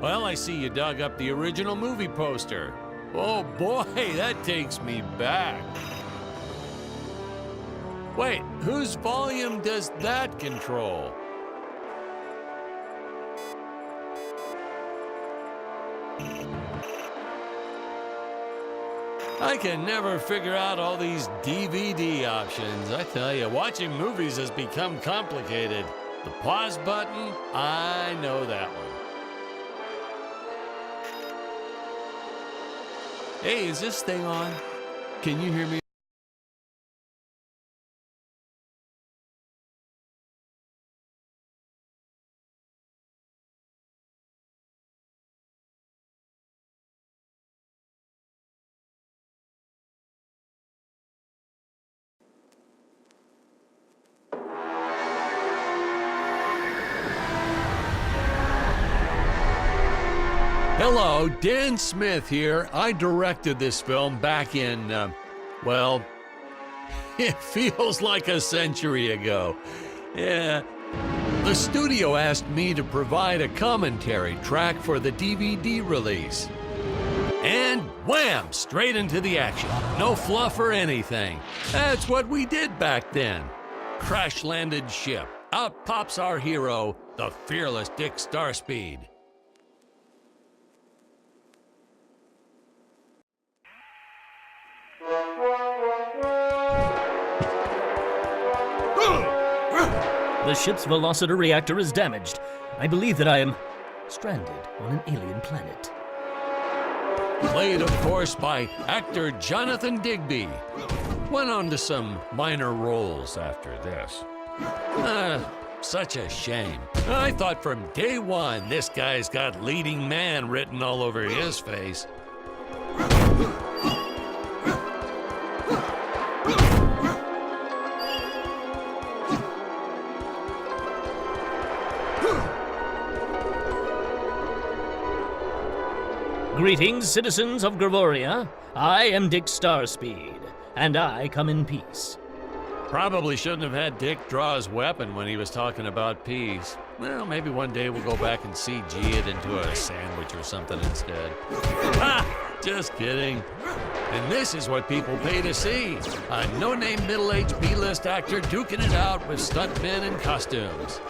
Well, I see you dug up the original movie poster. Oh boy, that takes me back. Wait, whose volume does that control? I can never figure out all these DVD options. I tell you, watching movies has become complicated. The pause button, I know that one. Hey, is this thing on? Can you hear me? Hello, Dan Smith here. I directed this film back in, well, it feels like a century ago. Yeah. The studio asked me to provide a commentary track for the DVD release. And wham! Straight into the action. No fluff or anything. That's what we did back then. Crash-landed ship. Out pops our hero, the fearless Dick Starspeed. The ship's velociter reactor is damaged. I believe that I am stranded on an alien planet. Played, of course, by actor Jonathan Digby. Went on to some minor roles after this. Such a shame. I thought from day one this guy's got leading man written all over his face. Greetings, citizens of Gravoria. I am Dick Starspeed, and I come in peace. Probably shouldn't have had Dick draw his weapon when he was talking about peace. Well, maybe one day we'll go back and CG it into a sandwich or something instead. Ha! Just kidding. And this is what people pay to see. A no-name middle-aged B-list actor duking it out with stuntmen in costumes.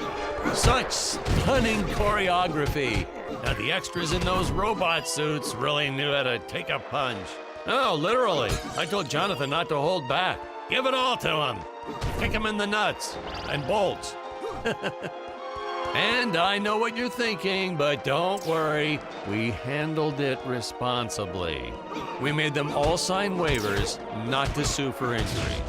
Such stunning choreography. Now, the extras in those robot suits really knew how to take a punch. Oh, literally. I told Jonathan not to hold back. Give it all to him. Kick him in the nuts and bolts. And I know what you're thinking, but don't worry. We handled it responsibly. We made them all sign waivers not to sue for injuries.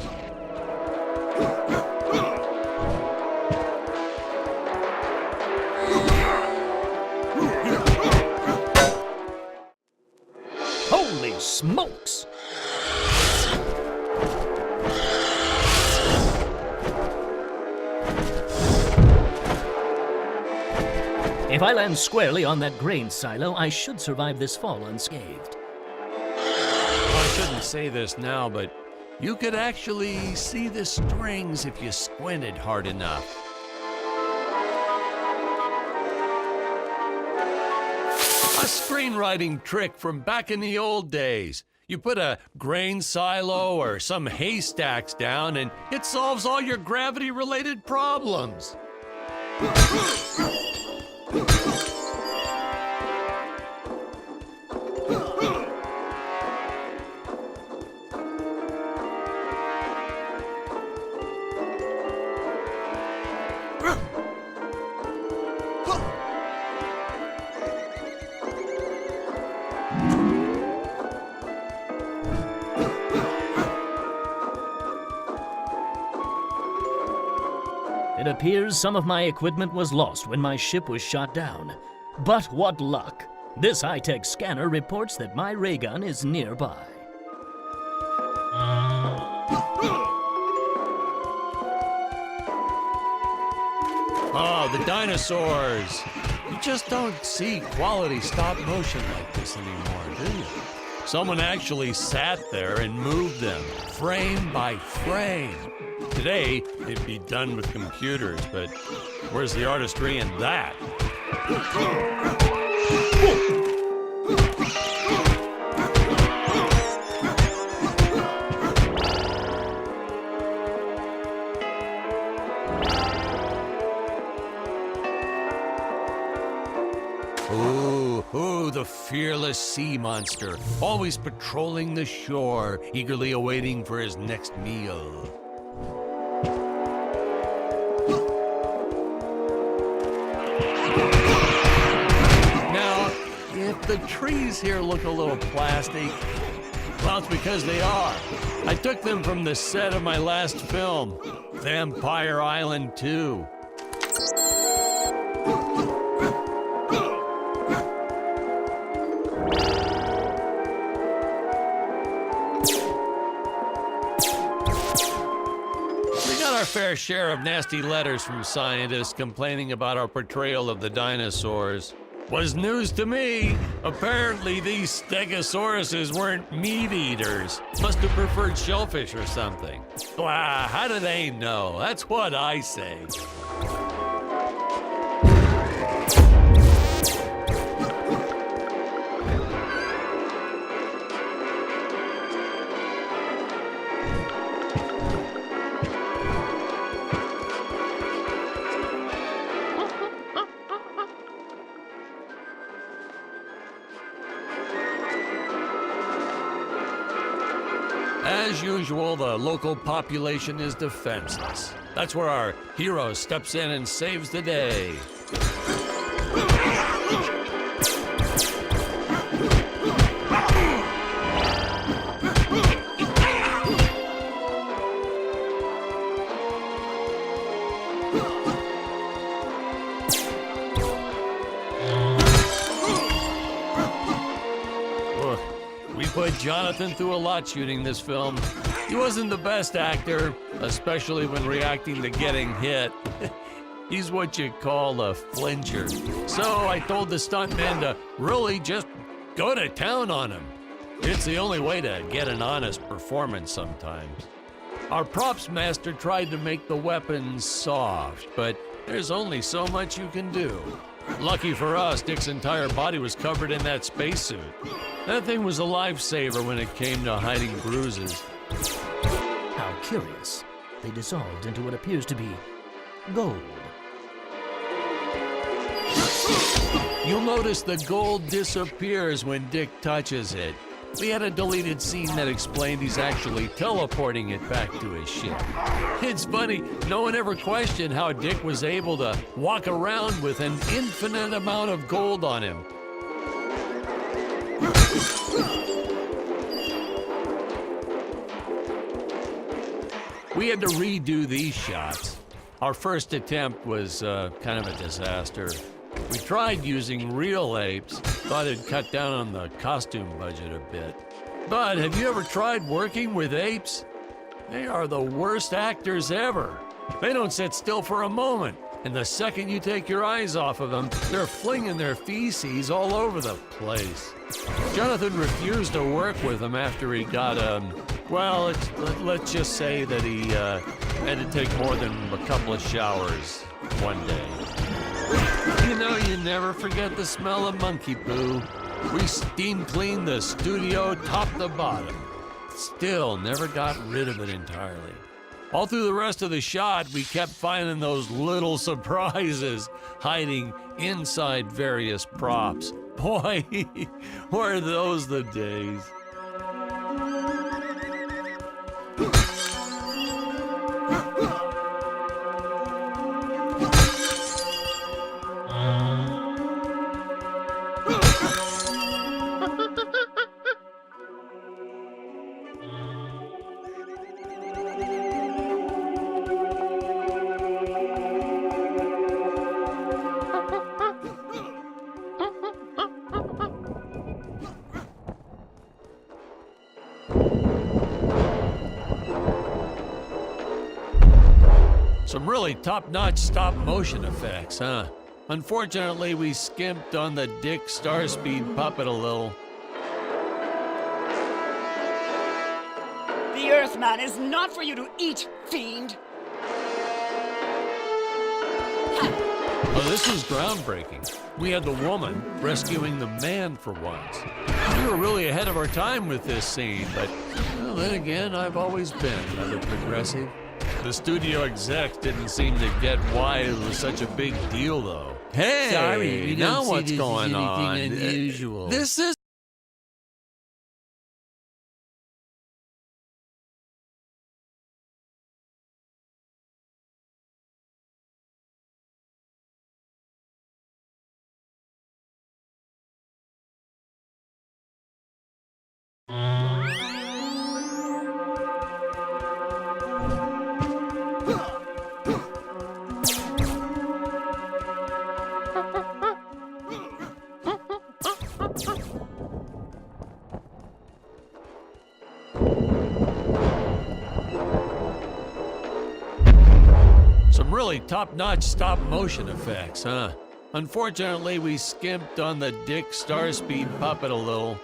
Holy smokes! If I land squarely on that grain silo, I should survive this fall unscathed. I shouldn't say this now, but you could actually see the strings if you squinted hard enough. A screenwriting trick from back in the old days. You put a grain silo or some haystacks down and it solves all your gravity-related problems. It appears some of my equipment was lost when my ship was shot down. But what luck! This high-tech scanner reports that my ray gun is nearby. Oh, the dinosaurs! You just don't see quality stop motion like this anymore, do you? Someone actually sat there and moved them, frame by frame. Today, it'd be done with computers, but where's the artistry in that? Ooh, the fearless sea monster, always patrolling the shore, eagerly awaiting for his next meal. Now, if the trees here look a little plastic, well, it's because they are. I took them from the set of my last film, Vampire Island 2. Our fair share of nasty letters from scientists complaining about our portrayal of the dinosaurs. Was news to me. Apparently these stegosauruses weren't meat eaters. Must have preferred shellfish or something. Wow, how do they know? That's what I say. As usual, the local population is defenseless. That's where our hero steps in and saves the day. We put Jonathan through a lot shooting this film. He wasn't the best actor, especially when reacting to getting hit. He's what you call a flincher. So I told the stuntman to really just go to town on him. It's the only way to get an honest performance sometimes. Our props master tried to make the weapons soft, but there's only so much you can do. Lucky for us, Dick's entire body was covered in that spacesuit. That thing was a lifesaver when it came to hiding bruises. How curious. They dissolved into what appears to be gold. You'll notice the gold disappears when Dick touches it. We had a deleted scene that explained he's actually teleporting it back to his ship. It's funny, no one ever questioned how Dick was able to walk around with an infinite amount of gold on him. We had to redo these shots. Our first attempt was kind of a disaster. We tried using real apes, thought it'd cut down on the costume budget a bit. But have you ever tried working with apes? They are the worst actors ever. They don't sit still for a moment, and the second you take your eyes off of them, they're flinging their feces all over the place. Jonathan refused to work with them after he got, well, let's just say that he had to take more than a couple of showers one day. You know, you never forget the smell of monkey poo. We steam cleaned the studio top to bottom. Still never got rid of it entirely. All through the rest of the shot, we kept finding those little surprises hiding inside various props. Boy, were those the days. Some really top-notch stop-motion effects, huh? Unfortunately, we skimped on the Dick Starspeed puppet a little. The Earthman is not for you to eat, fiend! Well, this was groundbreaking. We had the woman rescuing the man for once. We were really ahead of our time with this scene, but well, then again, I've always been rather progressive. The studio exec didn't seem to get why it was such a big deal, though. Hey, Sorry, we now don't see what's this going as on? anything unusual. This is. Some really top-notch stop-motion effects, huh? Unfortunately, we skimped on the Dick Starspeed puppet a little.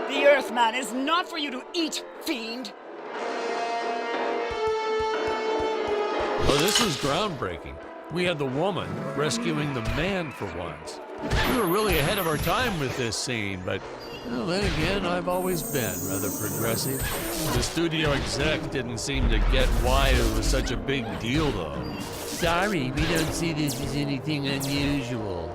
The Earthman is not for you to eat, fiend! Oh, this was groundbreaking. We had the woman rescuing the man for once. We were really ahead of our time with this scene, but well, then again, I've always been rather progressive. The studio exec didn't seem to get why it was such a big deal, though. Sorry, we don't see this as anything unusual.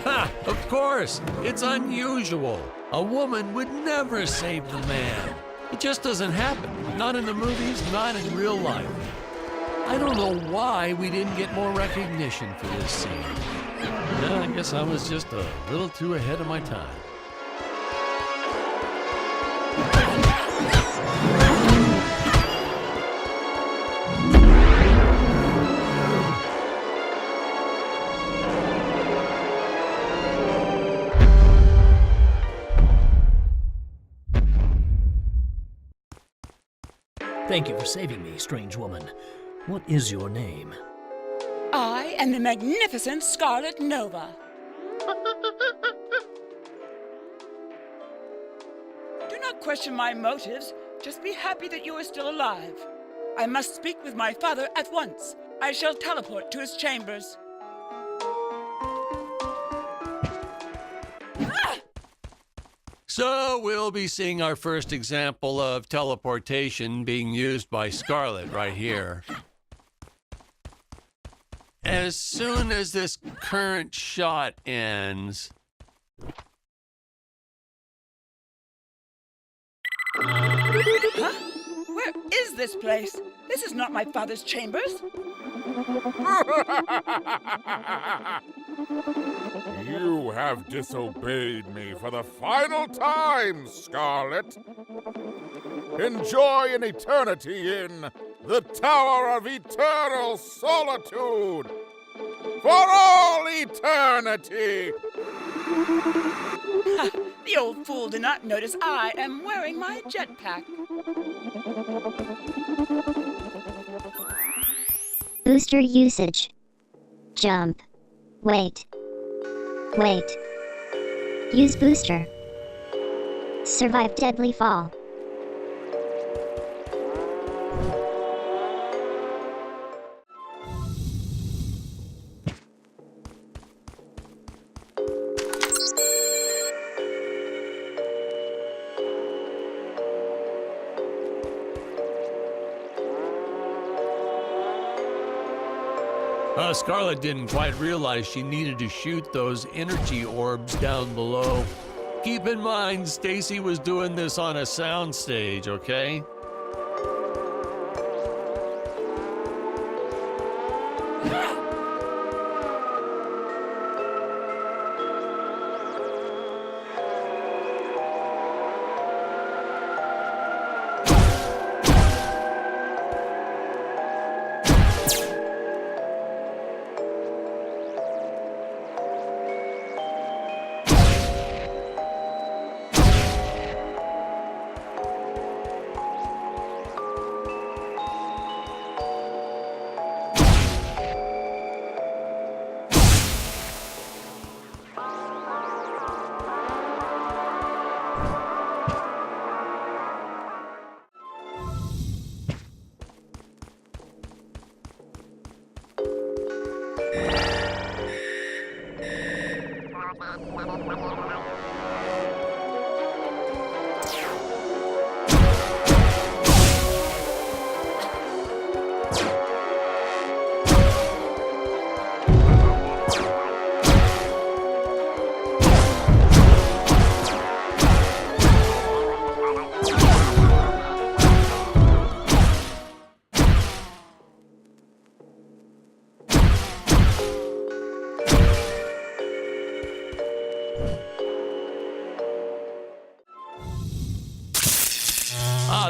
Ha! Of course! It's unusual. A woman would never save the man. It just doesn't happen. Not in the movies, not in real life. I don't know why we didn't get more recognition for this scene. Yeah, I guess I was just a little too ahead of my time. Thank you for saving me, strange woman. What is your name? I am the magnificent Scarlet Nova. Do not question my motives. Just be happy that you are still alive. I must speak with my father at once. I shall teleport to his chambers. So we'll be seeing our first example of teleportation being used by Scarlet right here. As soon as this current shot ends... Huh? Where is this place? This is not my father's chambers. You have disobeyed me for the final time, Scarlet. Enjoy an eternity in the Tower of Eternal Solitude for all eternity. The old fool did not notice I am wearing my jetpack. Booster usage. Jump. Wait. Wait. Use booster. Survive deadly fall. Scarlet didn't quite realize she needed to shoot those energy orbs down below. Keep in mind, Stacy was doing this on a soundstage, okay?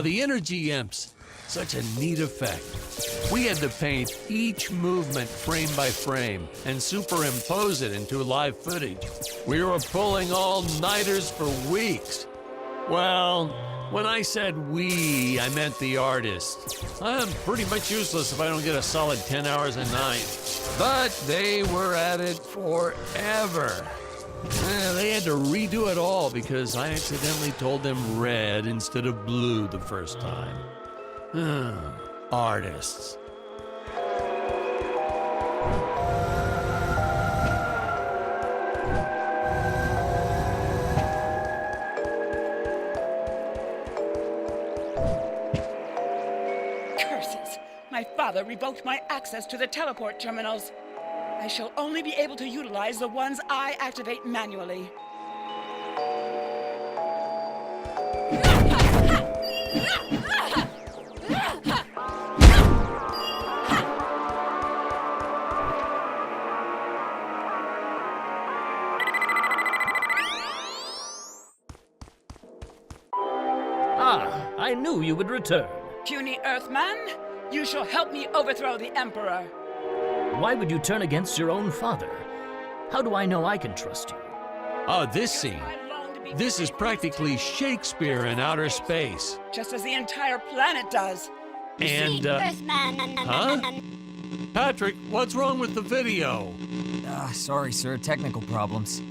The energy imps. Such a neat effect. We had to paint each movement frame by frame and superimpose it into live footage. We were pulling all-nighters for weeks. Well, when I said we, I meant the artists. I'm pretty much useless if I don't get a solid 10 hours a night. But they were at it forever. They had to redo it all because I accidentally told them red instead of blue the first time. Artists. Curses! My father revoked my access to the teleport terminals. I shall only be able to utilize the ones I activate manually. Ah, I knew you would return. Puny Earthman, you shall help me overthrow the Emperor. Why would you turn against your own father? How do I know I can trust you? Oh, this scene. This is practically Shakespeare in outer space. Just as the entire planet does. And, huh? Patrick, what's wrong with the video? Sorry, sir. Technical problems.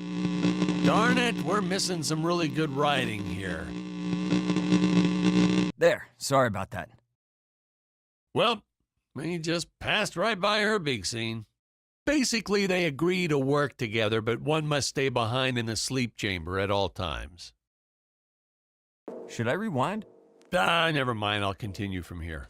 Darn it, we're missing some really good writing here. There. Sorry about that. Well, we just passed right by her big scene. Basically, they agree to work together, but one must stay behind in the sleep chamber at all times. Should I rewind? Never mind. I'll continue from here.